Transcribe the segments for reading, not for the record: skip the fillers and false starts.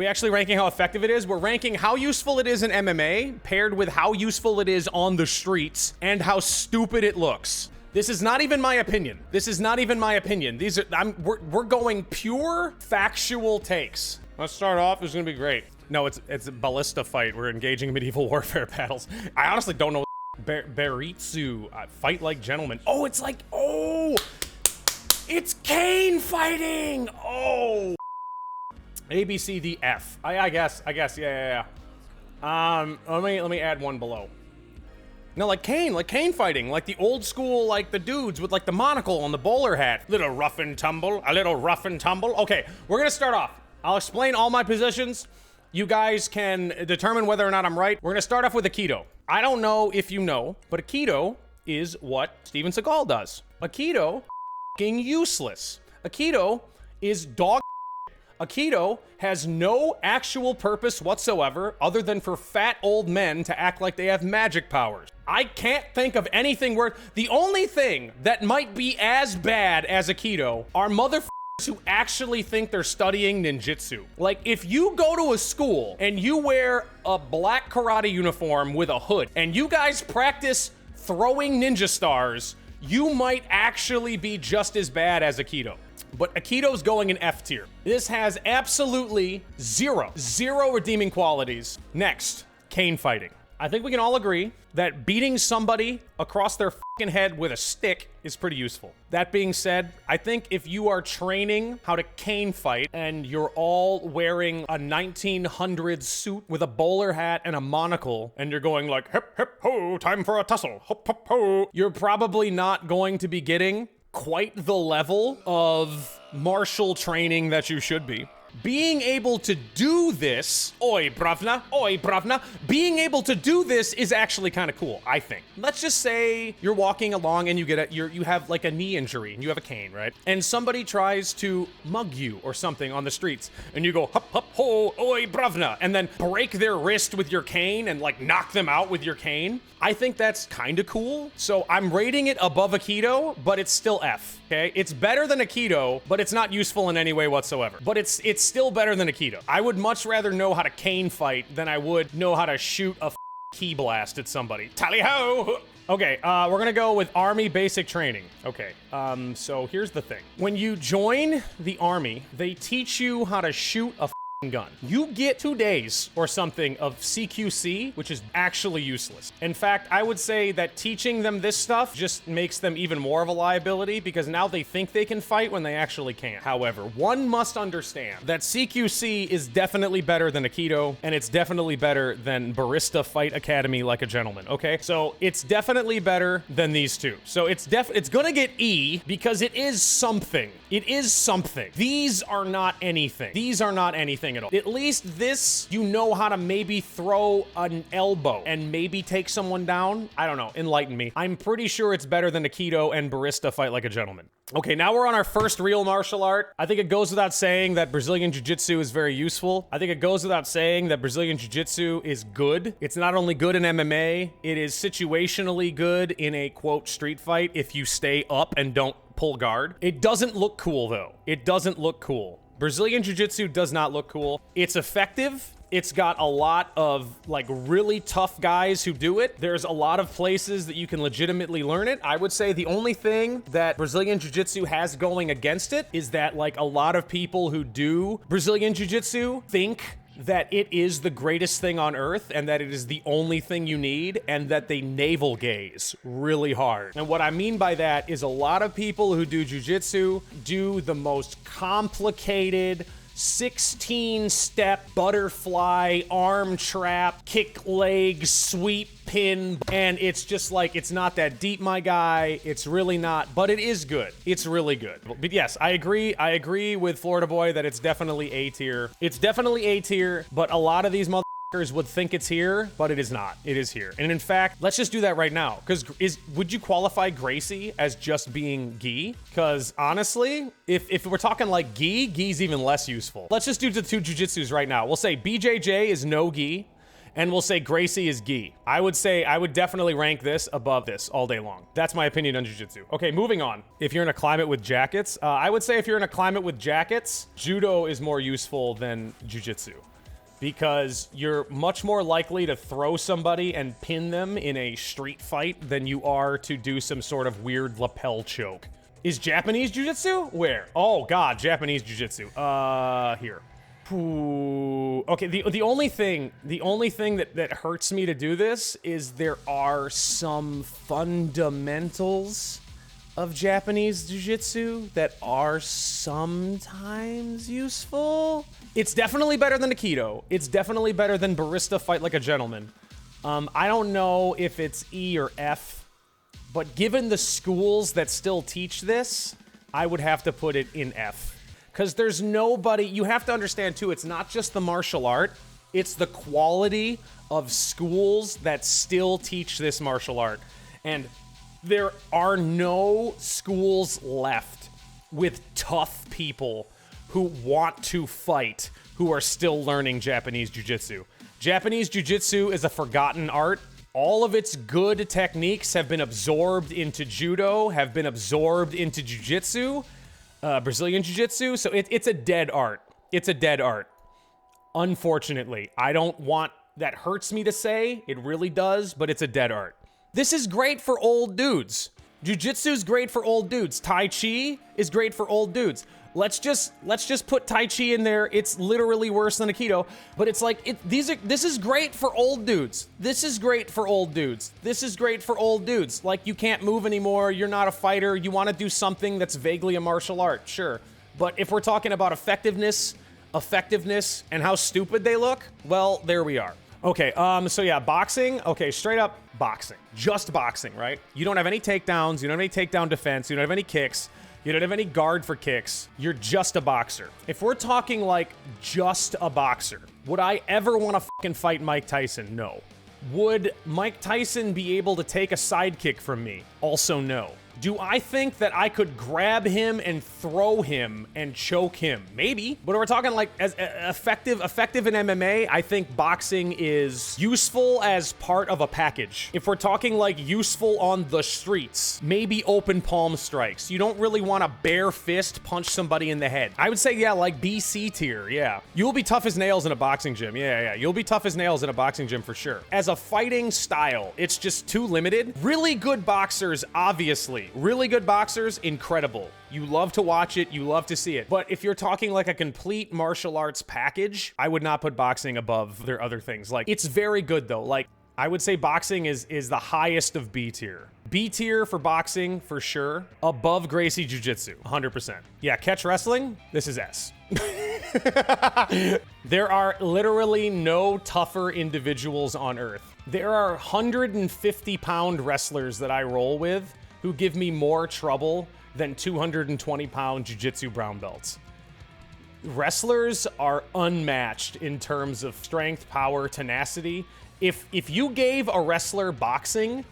we actually ranking how effective it is? We're ranking how useful it is in MMA paired with how useful it is on the streets and how stupid it looks. This is not even my opinion. This is not even my opinion. These are, we're going pure factual takes. Let's start off. This is gonna be great. No, it's a ballista fight. We're engaging medieval warfare battles. I honestly don't know. Beritsu, fight like gentlemen. Oh, it's like, oh, it's Kane fighting. Oh, A, B, C, D, F. I guess, yeah. Let me add one below. No, like Kane fighting, like the old school, like the dudes with like the monocle on the bowler hat. A little rough and tumble. Okay, we're gonna start off. I'll explain all my positions. You guys can determine whether or not I'm right. We're gonna start off with Aikido. I don't know if you know, but Aikido is what Steven Seagal does. Aikido f***ing useless. Aikido is dog. Aikido has no actual purpose whatsoever other than for fat old men to act like they have magic powers. I can't think of anything worth. The only thing that might be as bad as Aikido are motherfuckers who actually think they're studying ninjutsu. Like, if you go to a school and you wear a black karate uniform with a hood and you guys practice throwing ninja stars, you might actually be just as bad as Aikido. But Aikido's going in F tier. This has absolutely zero redeeming qualities. Next, cane fighting. I think we can all agree that beating somebody across their fucking head with a stick is pretty useful. That being said, I think if you are training how to cane fight and you're all wearing a 1900s suit with a bowler hat and a monocle and you're going like, hip, hip, ho, time for a tussle, hop, hop, ho, you're probably not going to be getting quite the level of martial training that you should be. Being able to do this, oi bravna, being able to do this is actually kind of cool, I think. Let's just say you're walking along and you have like a knee injury and you have a cane, right? And somebody tries to mug you or something on the streets and you go, hup, hup, ho, oi bravna, and then break their wrist with your cane and like knock them out with your cane. I think that's kind of cool. So I'm rating it above Aikido, but it's still F, okay? It's better than Aikido, but it's not useful in any way whatsoever. But it's still better than Aikido. I would much rather know how to cane fight than I would know how to shoot a key blast at somebody. Tally-ho! Okay, we're gonna go with Army basic training. Okay, so here's the thing. When you join the Army, they teach you how to shoot a gun. You get 2 days or something of CQC, which is actually useless. In fact, I would say that teaching them this stuff just makes them even more of a liability because now they think they can fight when they actually can't. However, one must understand that CQC is definitely better than Aikido, and it's definitely better than Barista Fight Academy like a gentleman, okay? So it's definitely better than these two. So it's gonna get E because it is something. It is something. These are not anything. These are not anything at all. At least this, you know how to maybe throw an elbow and maybe take someone down. I don't know, enlighten me. I'm pretty sure it's better than Aikido and Barista Fight Like a Gentleman. Okay, now we're on our first real martial art. I think it goes without saying that Brazilian Jiu-Jitsu is very useful. I think it goes without saying that Brazilian Jiu-Jitsu is good. It's not only good in MMA, it is situationally good in a, quote, street fight if you stay up and don't pull guard. It doesn't look cool, though. It doesn't look cool. Brazilian Jiu-Jitsu does not look cool. It's effective. It's got a lot of like really tough guys who do it. There's a lot of places that you can legitimately learn it. I would say the only thing that Brazilian Jiu-Jitsu has going against it is that like a lot of people who do Brazilian Jiu-Jitsu think that it is the greatest thing on earth and that it is the only thing you need and that they navel gaze really hard. And what I mean by that is a lot of people who do jiu-jitsu do the most complicated 16-step butterfly, arm trap, kick leg, sweep pin, and it's just like, it's not that deep, my guy. It's really not, but it is good. It's really good. But yes, I agree with Florida Boy that it's definitely A tier. It's definitely A tier, but a lot of these motherfuckers would think it's here, but it is not. It is here. And in fact, let's just do that right now. Because would you qualify Gracie as just being gi? Because honestly, if we're talking like gi's even less useful. Let's just do the two jujitsus right now. We'll say BJJ is no gi, and we'll say Gracie is gi. I would definitely rank this above this all day long. That's my opinion on jiu-jitsu. Okay, moving on. If you're in a climate with jackets, I would say if you're in a climate with jackets, judo is more useful than jiu-jitsu, because you're much more likely to throw somebody and pin them in a street fight than you are to do some sort of weird lapel choke. Is Japanese jiu-jitsu? Where? Oh god, Japanese jiu-jitsu. Here. Ooh. Okay, the only thing that hurts me to do this is there are some fundamentals of Japanese jiu-jitsu that are sometimes useful. It's definitely better than Aikido. It's definitely better than Barista Fight Like a Gentleman. I don't know if it's E or F, but given the schools that still teach this, I would have to put it in F. Because there's nobody, you have to understand too, it's not just the martial art, it's the quality of schools that still teach this martial art. And there are no schools left with tough people who want to fight who are still learning Japanese jiu-jitsu. Japanese jiu-jitsu is a forgotten art. All of its good techniques have been absorbed into judo, have been absorbed into jiu-jitsu, Brazilian jiu-jitsu, so it's a dead art. It's a dead art. Unfortunately, I don't want, that hurts me to say, it really does, but it's a dead art. This is great for old dudes. Jiu-jitsu's great for old dudes. Tai Chi is great for old dudes. Let's just put Tai Chi in there. It's literally worse than Aikido, but it's like, this is great for old dudes. This is great for old dudes. This is great for old dudes. Like, you can't move anymore, you're not a fighter, you want to do something that's vaguely a martial art, sure. But if we're talking about effectiveness, and how stupid they look, well, there we are. Okay, so yeah, boxing. Okay, straight up boxing. Just boxing, right? You don't have any takedowns, you don't have any takedown defense, you don't have any kicks, you don't have any guard for kicks. You're just a boxer. If we're talking like just a boxer, would I ever want to fucking fight Mike Tyson? No. Would Mike Tyson be able to take a sidekick from me? Also no. Do I think that I could grab him and throw him and choke him? Maybe. But we're talking like as effective in MMA, I think boxing is useful as part of a package. If we're talking like useful on the streets, maybe open palm strikes. You don't really want to bare fist punch somebody in the head. I would say, yeah, like BC tier, yeah. You'll be tough as nails in a boxing gym. Yeah. You'll be tough as nails in a boxing gym for sure. As a fighting style, it's just too limited. Really good boxers, obviously. Really good boxers, incredible. You love to watch it, you love to see it. But if you're talking like a complete martial arts package, I would not put boxing above their other things. Like, it's very good though. Like, I would say boxing is the highest of B tier. B tier for boxing, for sure. Above Gracie Jiu-Jitsu, 100%. Yeah, catch wrestling, this is S. There are literally no tougher individuals on earth. There are 150-pound wrestlers that I roll with who give me more trouble than 220-pound jiu-jitsu brown belts. Wrestlers are unmatched in terms of strength, power, tenacity. If you gave a wrestler boxing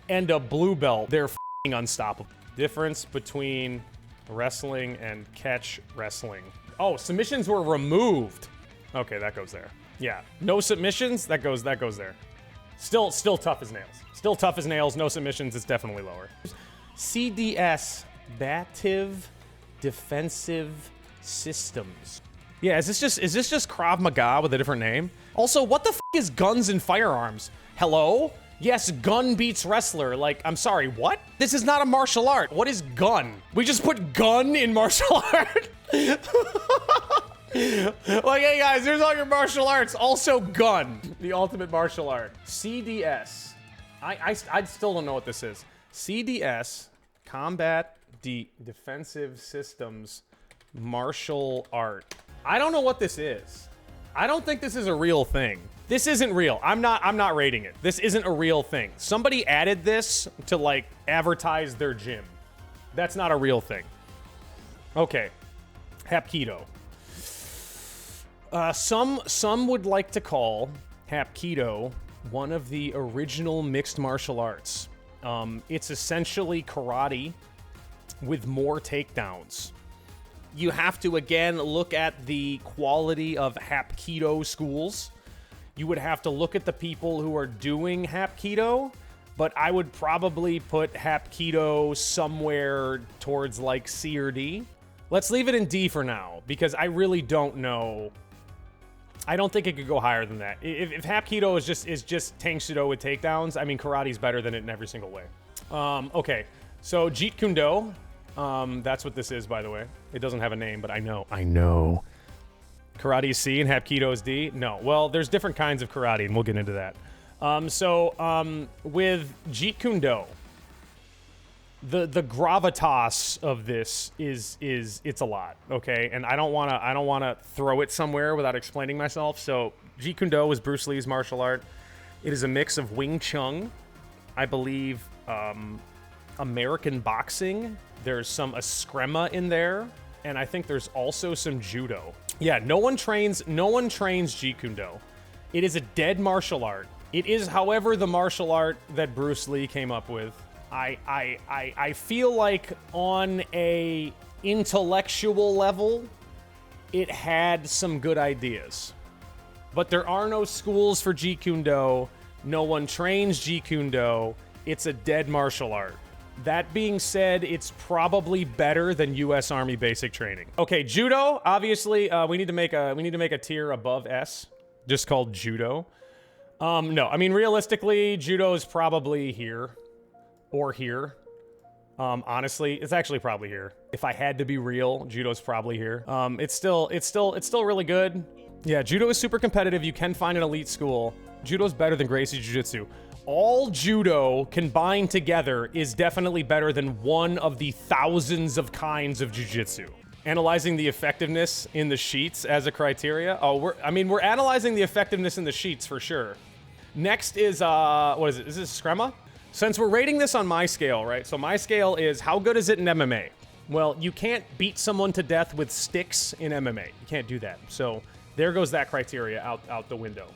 and a blue belt, they're f***ing unstoppable. Difference between wrestling and catch wrestling. Oh, submissions were removed. Okay, that goes there. Yeah, no submissions, that goes there. Still tough as nails. Still tough as nails, no submissions, it's definitely lower. CDS, Combative Defensive Systems. Yeah, is this just Krav Maga with a different name? Also, what the f is guns and firearms? Hello? Yes, gun beats wrestler. Like, I'm sorry, what? This is not a martial art. What is gun? We just put gun in martial art? Like, hey guys, here's all your martial arts. Also gun, the ultimate martial art. CDS. I still don't know what this is. CDS, Combat Defensive Systems, Martial Art. I don't know what this is. I don't think this is a real thing. This isn't real. I'm not rating it. This isn't a real thing. Somebody added this to like advertise their gym. That's not a real thing. Okay. Hapkido. Some would like to call Hapkido one of the original mixed martial arts. It's essentially karate with more takedowns. You have to, again, look at the quality of Hapkido schools. You would have to look at the people who are doing Hapkido, but I would probably put Hapkido somewhere towards like C or D. Let's leave it in D for now, because I really don't know. I don't think it could go higher than that. If Hapkido is just Tang Sudo with takedowns, I mean, karate's better than it in every single way. Okay, so Jeet Kune Do. That's what this is, by the way. It doesn't have a name, but I know. Karate is C and Hapkido is D? No. Well, there's different kinds of karate, and we'll get into that. With Jeet Kune Do, the gravitas of this is it's a lot, okay? And I don't wanna throw it somewhere without explaining myself. So Jeet Kune Do is Bruce Lee's martial art. It is a mix of Wing Chun, I believe, American boxing. There's some Eskrima in there, and I think there's also some judo. Yeah, no one trains Jeet Kune Do. It is a dead martial art. It is, however, the martial art that Bruce Lee came up with. I feel like on a intellectual level, it had some good ideas. But there are no schools for Jeet Kune Do. No one trains Jeet Kune Do. It's a dead martial art. That being said, it's probably better than U.S. Army basic training. Okay, judo. Obviously, we need to make a tier above S, just called judo. No, I mean realistically, judo is probably here or here. Honestly, it's actually probably here. If I had to be real, judo's probably here. It's still really good. Yeah, judo is super competitive. You can find an elite school. Judo's better than Gracie Jiu-Jitsu. All judo combined together is definitely better than one of the thousands of kinds of jiu-jitsu. Analyzing the effectiveness in the sheets as a criteria. Oh, we're analyzing the effectiveness in the sheets for sure. Next is, what is it? Is this Eskrima? Since we're rating this on my scale, right? So my scale is how good is it in MMA? Well, you can't beat someone to death with sticks in MMA. You can't do that. So there goes that criteria out the window.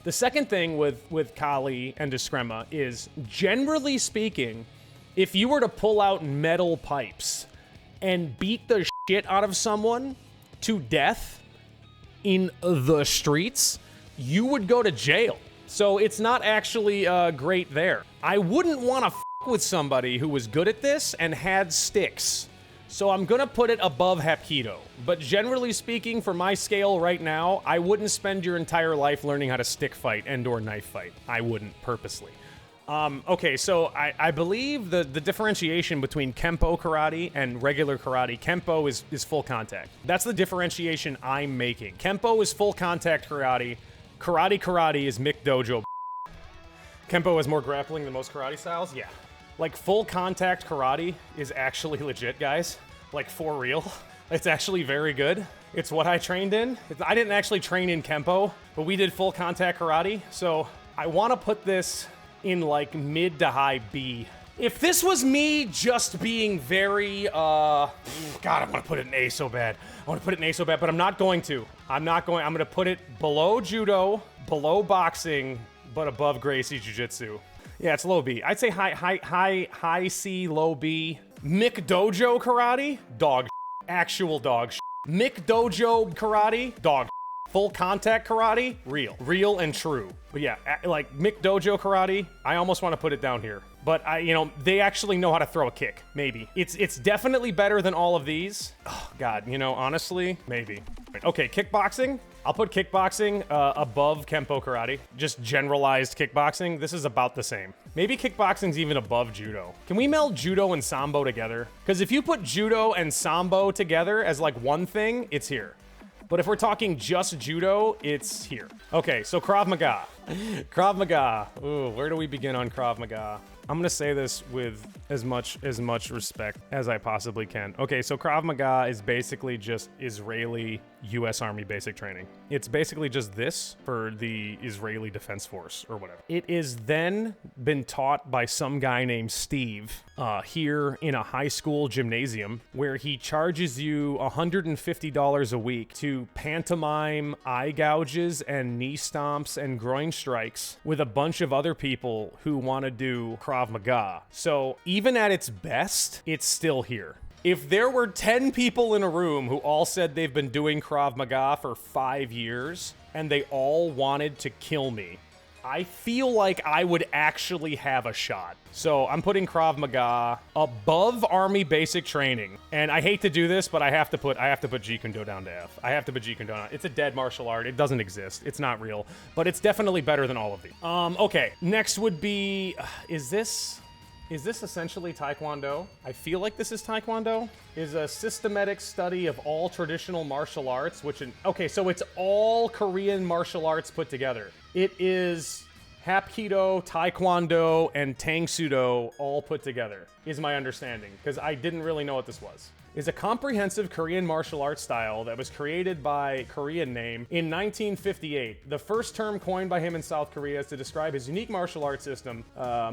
The second thing with Kali and Eskrima is, generally speaking, if you were to pull out metal pipes and beat the shit out of someone to death in the streets, you would go to jail. So it's not actually great there. I wouldn't want to with somebody who was good at this and had sticks. So I'm gonna put it above Hapkido. But generally speaking, for my scale right now, I wouldn't spend your entire life learning how to stick fight and/or knife fight. I wouldn't, purposely. Okay, so I believe the differentiation between Kempo karate and regular karate, Kempo is full contact. That's the differentiation I'm making. Kempo is full contact karate. Karate is Mick Dojo. Kempo has more grappling than most karate styles? Yeah. Like, full contact karate is actually legit, guys. Like, for real. It's actually very good. It's what I trained in. I didn't actually train in Kempo, but we did full contact karate. So I want to put this in like mid to high B. If this was me just being very, God, I want to put it in A so bad. But I'm not going to. I'm going to put it below judo, below boxing, but above Gracie Jiu-Jitsu. Yeah, it's low B. I'd say high C, low B. Mick Dojo karate, dog. Actual dog. Mick Dojo karate, dog. Full contact karate, real and true. But yeah, like Mick Dojo karate, I almost want to put it down here. But they actually know how to throw a kick. Maybe it's definitely better than all of these. Oh God, honestly, maybe. Okay, kickboxing. I'll put kickboxing above Kempo karate. Just generalized kickboxing. This is about the same. Maybe kickboxing's even above judo. Can we meld judo and sambo together? Because if you put judo and sambo together as like one thing, it's here. But if we're talking just judo, it's here. Okay, so Krav Maga. Krav Maga. Ooh, where do we begin on Krav Maga? I'm gonna say this with as much respect as I possibly can. Okay, so Krav Maga is basically just Israeli U.S. Army basic training. It's basically just this for the Israeli Defense Force or whatever. It is then been taught by some guy named Steve here in a high school gymnasium where he charges you $150 a week to pantomime eye gouges and knee stomps and groin strikes with a bunch of other people who want to do Krav Maga. So even at its best, it's still here. If there were 10 people in a room who all said they've been doing Krav Maga for 5 years and they all wanted to kill me, I feel like I would actually have a shot. So I'm putting Krav Maga above Army basic training. And I hate to do this, but I have to put Jeet Kune Do down to F. I have to put Jeet Kune Do down. It's a dead martial art. It doesn't exist. It's not real. But it's definitely better than all of these. Okay. Next would be, is this essentially Taekwondo? I feel like this is Taekwondo. Is a systematic study of all traditional martial arts, okay, so it's all Korean martial arts put together. It is Hapkido, Taekwondo, and Tangsudo all put together, is my understanding, because I didn't really know what this was. Is a comprehensive Korean martial arts style that was created by Korean name in 1958. The first term coined by him in South Korea is to describe his unique martial arts system,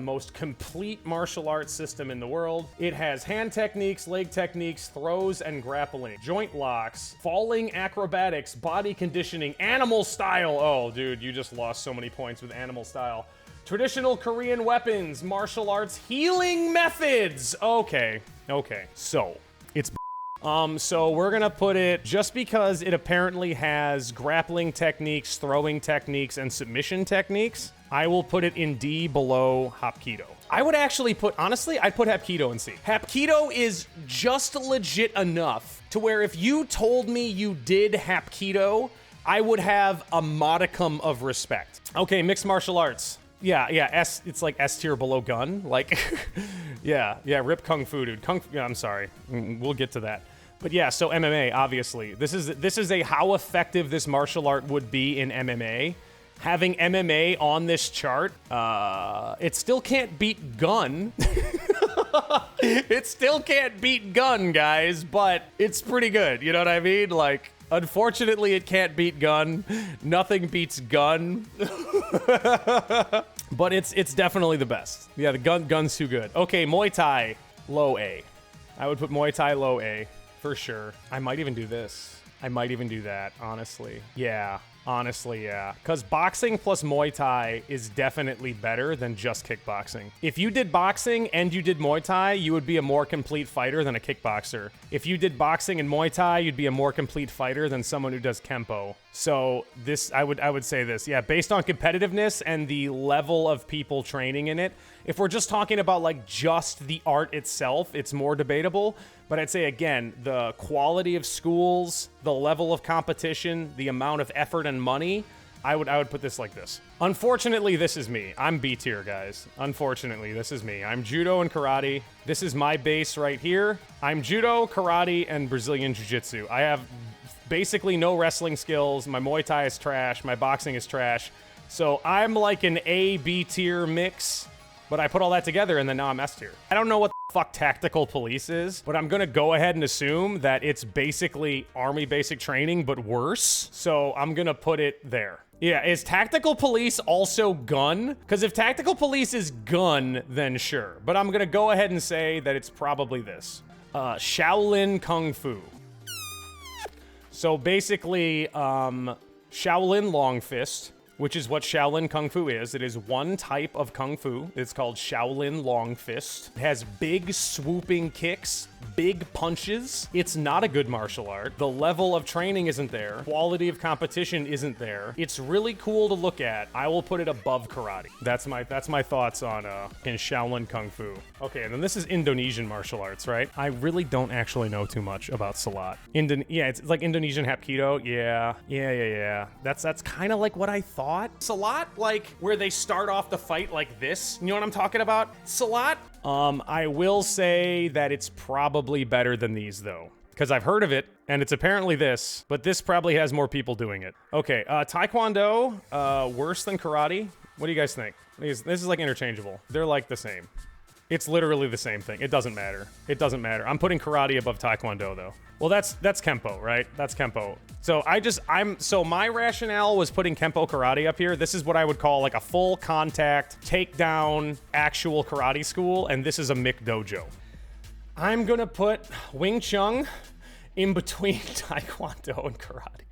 most complete martial arts system in the world. It has hand techniques, leg techniques, throws, and grappling, joint locks, falling acrobatics, body conditioning, animal style. Oh, dude, you just lost so many points with animal style. Traditional Korean weapons, martial arts, healing methods. Okay. So so we're gonna put it, just because it apparently has grappling techniques, throwing techniques, and submission techniques, I will put it in D below Hapkido. I would actually honestly, I'd put Hapkido in C. Hapkido is just legit enough to where if you told me you did Hapkido, I would have a modicum of respect. Okay, mixed martial arts. Yeah, S, it's like S tier below gun. Like, yeah, rip Kung Fu, dude. I'm sorry. We'll get to that. But yeah, so MMA, obviously. This is a how effective this martial art would be in MMA. Having MMA on this chart, it still can't beat gun. It still can't beat gun, guys, but it's pretty good. You know what I mean? Like, unfortunately, it can't beat gun. Nothing beats gun. But it's definitely the best. Yeah, the gun's too good. Okay, Muay Thai, low A. I would put Muay Thai low A, for sure. I might even do this. I might even do that, honestly. Yeah. Honestly, yeah. Because boxing plus Muay Thai is definitely better than just kickboxing. If you did boxing and you did Muay Thai, you would be a more complete fighter than a kickboxer. If you did boxing and Muay Thai, you'd be a more complete fighter than someone who does Kempo. So this, I would say this. Yeah, based on competitiveness and the level of people training in it, if we're just talking about like just the art itself, it's more debatable. But I'd say, again, the quality of schools, the level of competition, the amount of effort and money, I would put this like this. Unfortunately, this is me. I'm B tier, guys. Unfortunately, this is me. I'm judo and karate. This is my base right here. I'm judo, karate, and Brazilian jiu-jitsu. I have basically no wrestling skills. My Muay Thai is trash. My boxing is trash. So I'm like an A-B tier mix. But I put all that together, and then now I'm S tier. I don't know what the fuck tactical police is, but I'm gonna go ahead and assume that it's basically Army basic training, but worse. So I'm gonna put it there. Yeah, is tactical police also gun? Because if tactical police is gun, then sure. But I'm gonna go ahead and say that it's probably this. Shaolin Kung Fu. So basically, Shaolin Long Fist, which is what Shaolin Kung Fu is. It is one type of Kung Fu. It's called Shaolin Long Fist. It has big swooping kicks, big punches. It's not a good martial art. The level of training isn't there. Quality of competition isn't there. It's really cool to look at. I will put it above karate. That's my thoughts on in Shaolin Kung Fu. Okay, and then this is Indonesian martial arts, right? I really don't actually know too much about Silat. Yeah, it's like Indonesian Hapkido. Yeah. That's kind of like what I thought. Silat, like where they start off the fight like this. You know what I'm talking about? Silat. I will say that it's probably better than these though, because I've heard of it and it's apparently this, but this probably has more people doing it. Okay, Taekwondo, worse than karate. What do you guys think? This is like interchangeable. They're like the same. It's literally the same thing. It doesn't matter. It doesn't matter. I'm putting karate above Taekwondo though. Well, that's Kempo, right? That's Kempo. So my rationale was putting Kempo karate up here. This is what I would call like a full contact takedown actual karate school, and this is a Mick dojo. I'm gonna put Wing Chun in between Taekwondo and karate.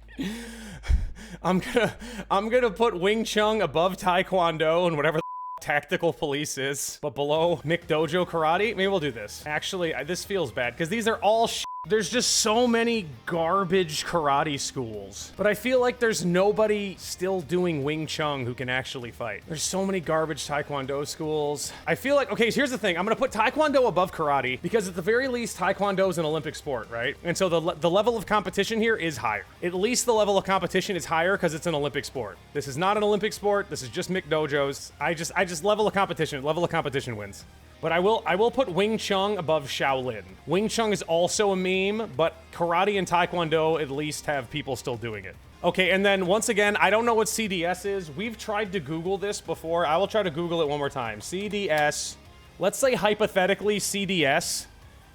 I'm gonna put Wing Chun above Taekwondo and whatever the Tactical Police is, but below McDojo Karate. Maybe we'll do this. Actually, this feels bad because these are all There's just so many garbage karate schools, but I feel like there's nobody still doing Wing Chun who can actually fight. There's so many garbage Taekwondo schools. I feel like, okay, so here's the thing. I'm gonna put Taekwondo above karate because at the very least, Taekwondo is an Olympic sport, right? And so the level of competition here is higher. At least the level of competition is higher because it's an Olympic sport. This is not an Olympic sport. This is just McDojos. I just level of competition. Level of competition wins. But I will put Wing Chun above Shaolin. Wing Chun is also a meme, but karate and Taekwondo at least have people still doing it. Okay, and then once again, I don't know what CDS is. We've tried to Google this before. I will try to Google it one more time. CDS, let's say hypothetically CDS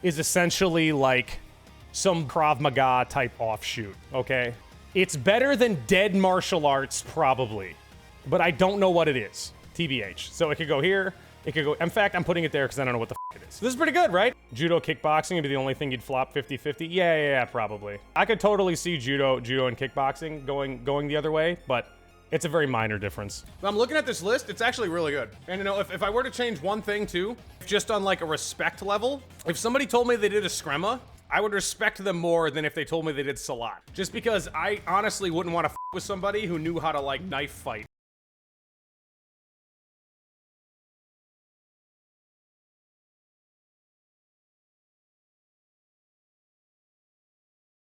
is essentially like some Krav Maga type offshoot, okay? It's better than dead martial arts, probably, but I don't know what it is, TBH. So it could go here. It could go, in fact, I'm putting it there because I don't know what the f it is. This is pretty good, right? Judo, kickboxing would be the only thing you'd flop 50-50. Yeah, probably. I could totally see judo and kickboxing going the other way, but it's a very minor difference. I'm looking at this list, it's actually really good. And you know, if I were to change one thing too, just on like a respect level, if somebody told me they did a screma, I would respect them more than if they told me they did Salat. Just because I honestly wouldn't want to f with somebody who knew how to like knife fight.